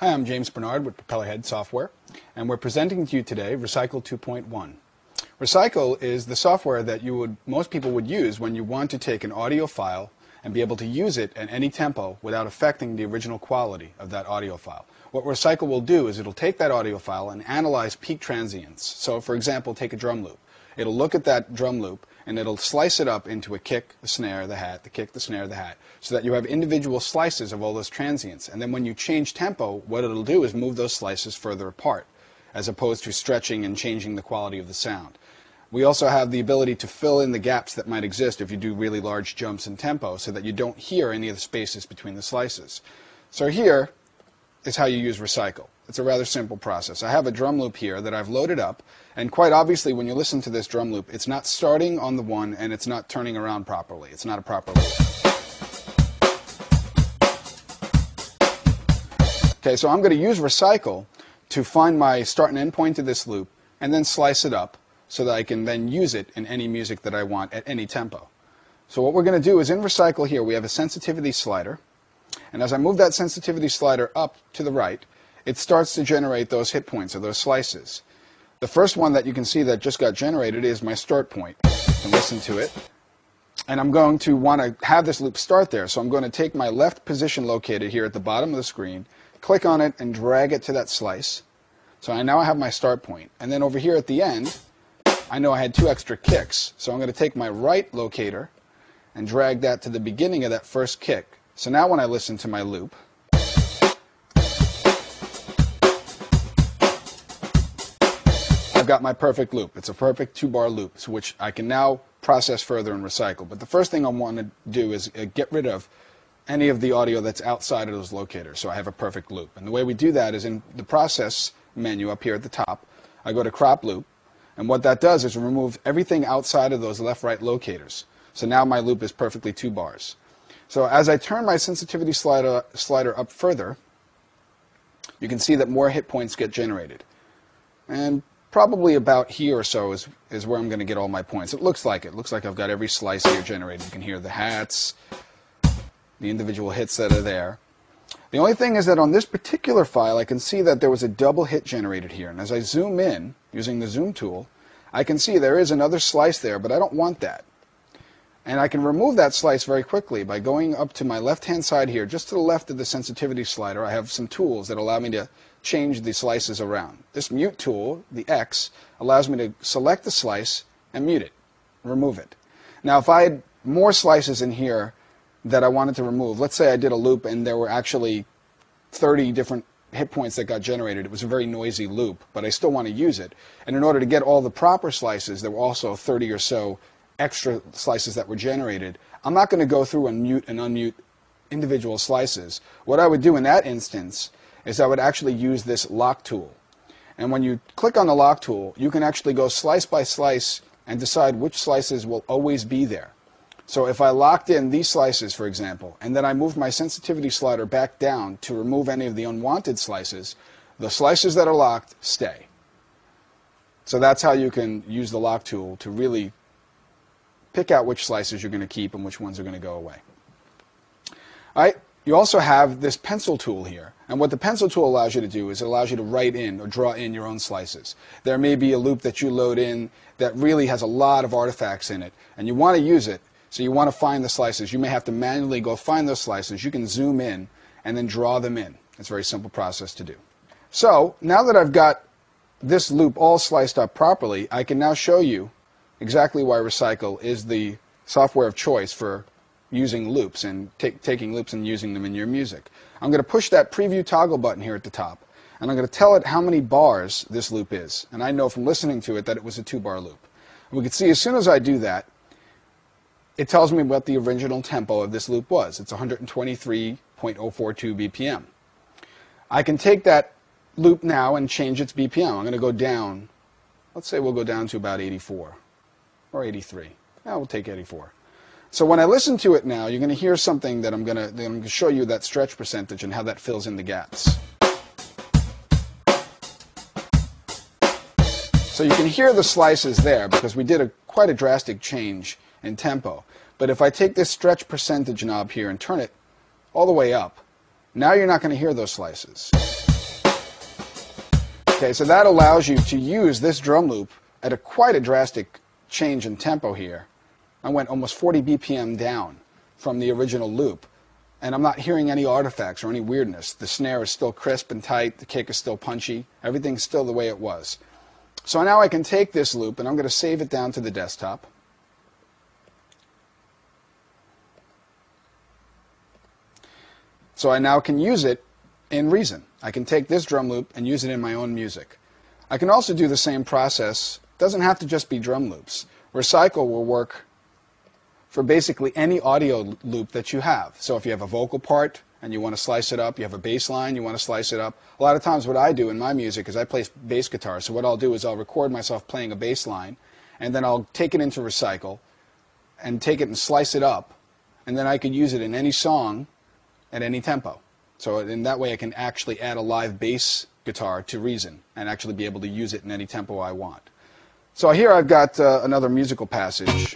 Hi, I'm James Bernard with Propellerheads software, and we're presenting to you today Recycle 2.1. Recycle is the software that most people would use when you want to take an audio file and be able to use it at any tempo without affecting the original quality of that audio file. What Recycle will do is it'll take that audio file and analyze peak transients. So, for example, take a drum loop. It'll look at that drum loop and it'll slice it up into a kick, the snare, the hat, the kick, the snare, the hat, so that you have individual slices of all those transients. And then when you change tempo, what it'll do is move those slices further apart, as opposed to stretching and changing the quality of the sound. We also have the ability to fill in the gaps that might exist if you do really large jumps in tempo, so that you don't hear any of the spaces between the slices. So here is how you use Recycle. It's a rather simple process. I have a drum loop here that I've loaded up, and quite obviously when you listen to this drum loop, it's not starting on the one and it's not turning around properly. It's not a proper loop. Okay, so I'm going to use Recycle to find my start and end point to this loop and then slice it up so that I can then use it in any music that I want at any tempo. So what we're going to do is in Recycle here we have a sensitivity slider, and as I move that sensitivity slider up to the right, it starts to generate those hit points or those slices. The first one that you can see that just got generated is my start point. You can listen to it. And I'm going to want to have this loop start there. So I'm going to take my left position located here at the bottom of the screen, click on it and drag it to that slice. So I now have my start point. And then over here at the end, I know I had 2 extra kicks. So I'm going to take my right locator and drag that to the beginning of that first kick. So now when I listen to my loop, I've got my perfect loop. It's a perfect 2-bar loop, which I can now process further and recycle. But the first thing I want to do is get rid of any of the audio that's outside of those locators, so I have a perfect loop. And the way we do that is in the process menu up here at the top, I go to crop loop, and what that does is remove everything outside of those left-right locators. So now my loop is perfectly 2 bars. So as I turn my sensitivity slider up further, you can see that more hit points get generated. And probably about here or so is where I'm going to get all my points. It looks like it. It looks like I've got every slice here generated. You can hear the hats, the individual hits that are there. The only thing is that on this particular file, I can see that there was a double hit generated here. And as I zoom in, using the zoom tool, I can see there is another slice there, but I don't want that. And I can remove that slice very quickly by going up to my left-hand side here, just to the left of the sensitivity slider. I have some tools that allow me to change the slices around. This mute tool, the X, allows me to select the slice and mute it, remove it. Now if I had more slices in here that I wanted to remove, let's say I did a loop and there were actually 30 different hit points that got generated. It was a very noisy loop, but I still want to use it. And in order to get all the proper slices, there were also 30 or so extra slices that were generated. I'm not going to go through and mute and unmute individual slices. What I would do in that instance is I would actually use this lock tool. And when you click on the lock tool, you can actually go slice by slice and decide which slices will always be there. So if I locked in these slices, for example, and then I moved my sensitivity slider back down to remove any of the unwanted slices, the slices that are locked stay. So that's how you can use the lock tool to really pick out which slices you're going to keep and which ones are going to go away. All right. You also have this pencil tool here, and what the pencil tool allows you to do is it allows you to write in or draw in your own slices. There may be a loop that you load in that really has a lot of artifacts in it, and you want to use it, so you want to find the slices. You may have to manually go find those slices. You can zoom in and then draw them in. It's a very simple process to do. So now that I've got this loop all sliced up properly, I can now show you exactly why Recycle is the software of choice for using loops and taking loops and using them in your music. I'm going to push that preview toggle button here at the top, and I'm going to tell it how many bars this loop is. And I know from listening to it that it was a 2-bar loop. And we can see as soon as I do that, it tells me what the original tempo of this loop was. It's 123.042 BPM. I can take that loop now and change its BPM. I'm going to go down. Let's say we'll go down to about 84 or 83. Yeah, we'll take 84. So when I listen to it now, you're going to hear something that I'm going to show you that stretch percentage and how that fills in the gaps. So you can hear the slices there because we did quite a drastic change in tempo. But if I take this stretch percentage knob here and turn it all the way up, now you're not going to hear those slices. Okay, so that allows you to use this drum loop at quite a drastic change in tempo here. I went almost 40 BPM down from the original loop, and I'm not hearing any artifacts or any weirdness. The snare is still crisp and tight, the kick is still punchy, everything's still the way it was. So now I can take this loop and I'm going to save it down to the desktop. So I now can use it in Reason. I can take this drum loop and use it in my own music. I can also do the same process. It doesn't have to just be drum loops. Recycle will work for basically any audio loop that you have. So if you have a vocal part and you want to slice it up, you have a bass line, you want to slice it up. A lot of times what I do in my music is I play bass guitar. So what I'll do is I'll record myself playing a bass line, and then I'll take it into Recycle and take it and slice it up, and then I could use it in any song at any tempo. So in that way I can actually add a live bass guitar to Reason and actually be able to use it in any tempo I want. So here I've got another musical passage.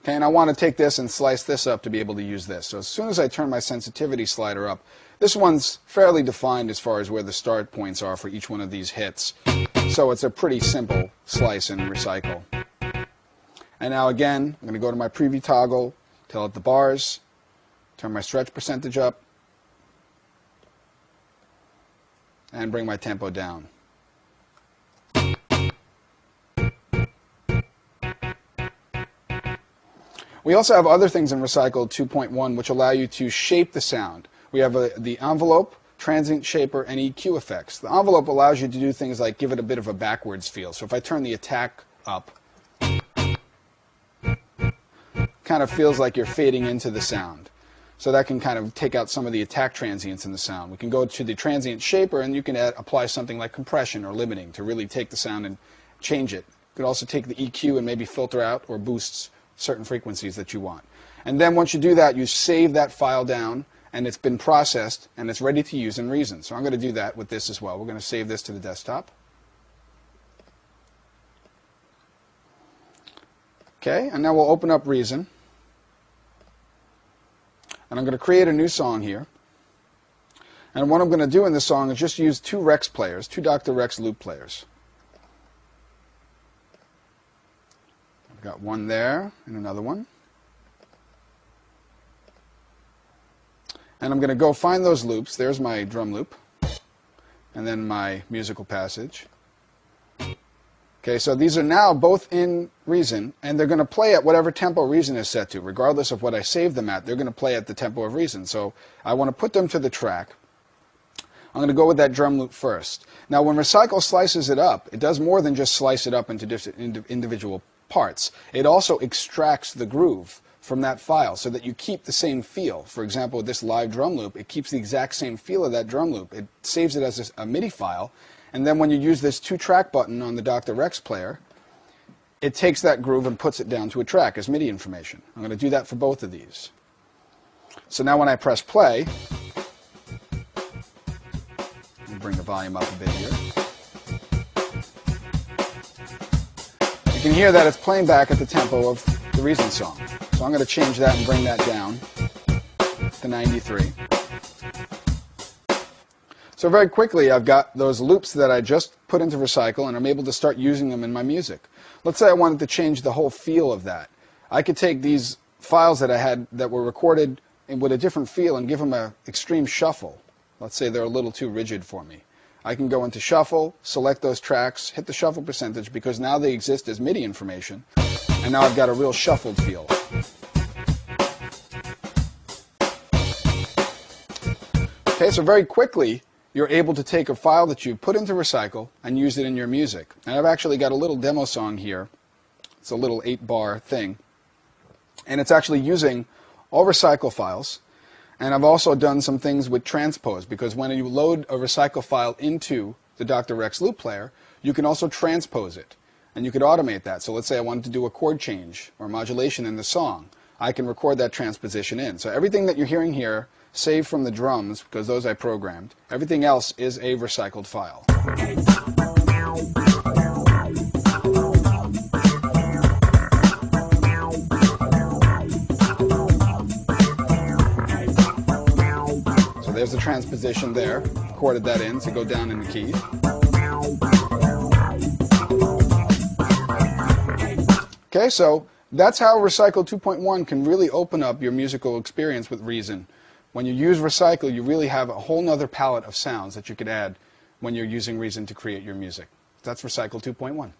Okay, and I want to take this and slice this up to be able to use this. So as soon as I turn my sensitivity slider up, this one's fairly defined as far as where the start points are for each one of these hits. So it's a pretty simple slice and recycle. And now again, I'm going to go to my preview toggle, tell it the bars, turn my stretch percentage up, and bring my tempo down. We also have other things in Recycle 2.1 which allow you to shape the sound. We have the envelope, transient shaper, and EQ effects. The envelope allows you to do things like give it a bit of a backwards feel. So if I turn the attack up, kind of feels like you're fading into the sound. So that can kind of take out some of the attack transients in the sound. We can go to the transient shaper and you can apply something like compression or limiting to really take the sound and change it. You can also take the EQ and maybe filter out or boost certain frequencies that you want. And then once you do that, you save that file down and it's been processed and it's ready to use in Reason. So I'm going to do that with this as well. We're going to save this to the desktop. Okay, and now we'll open up Reason. And I'm going to create a new song here. And what I'm going to do in this song is just use two Rex players, two Dr. Rex loop players. I've got one there and another one. And I'm going to go find those loops. There's my drum loop. And then my musical passage. Okay, so these are now both in Reason, and they're going to play at whatever tempo Reason is set to. Regardless of what I save them at, they're going to play at the tempo of Reason. So I want to put them to the track. I'm going to go with that drum loop first. Now when Recycle slices it up, it does more than just slice it up into individual parts. It also extracts the groove from that file so that you keep the same feel. For example, with this live drum loop, it keeps the exact same feel of that drum loop. It saves it as a MIDI file. And then when you use this 2-track button on the Dr. Rex player, it takes that groove and puts it down to a track as MIDI information. I'm going to do that for both of these. So now when I press play, let me bring the volume up a bit here. You can hear that it's playing back at the tempo of the Reason song. So I'm going to change that and bring that down to 93. So very quickly, I've got those loops that I just put into Recycle, and I'm able to start using them in my music. Let's say I wanted to change the whole feel of that. I could take these files that I had that were recorded with a different feel and give them an extreme shuffle. Let's say they're a little too rigid for me. I can go into Shuffle, select those tracks, hit the shuffle percentage, because now they exist as MIDI information, and now I've got a real shuffled feel. Okay, so very quickly, you're able to take a file that you put into Recycle and use it in your music. And I've actually got a little demo song here. It's a little 8-bar thing. And it's actually using all Recycle files. And I've also done some things with transpose, because when you load a Recycle file into the Dr. Rex loop player, you can also transpose it. And you could automate that. So let's say I wanted to do a chord change or modulation in the song. I can record that transposition in. So everything that you're hearing here, save from the drums, because those I programmed. Everything else is a recycled file. So there's the transposition there. Chorded that in to go down in the keys. Okay, so that's how Recycle 2.1 can really open up your musical experience with Reason. When you use Recycle, you really have a whole nother palette of sounds that you could add when you're using Reason to create your music. That's Recycle 2.1.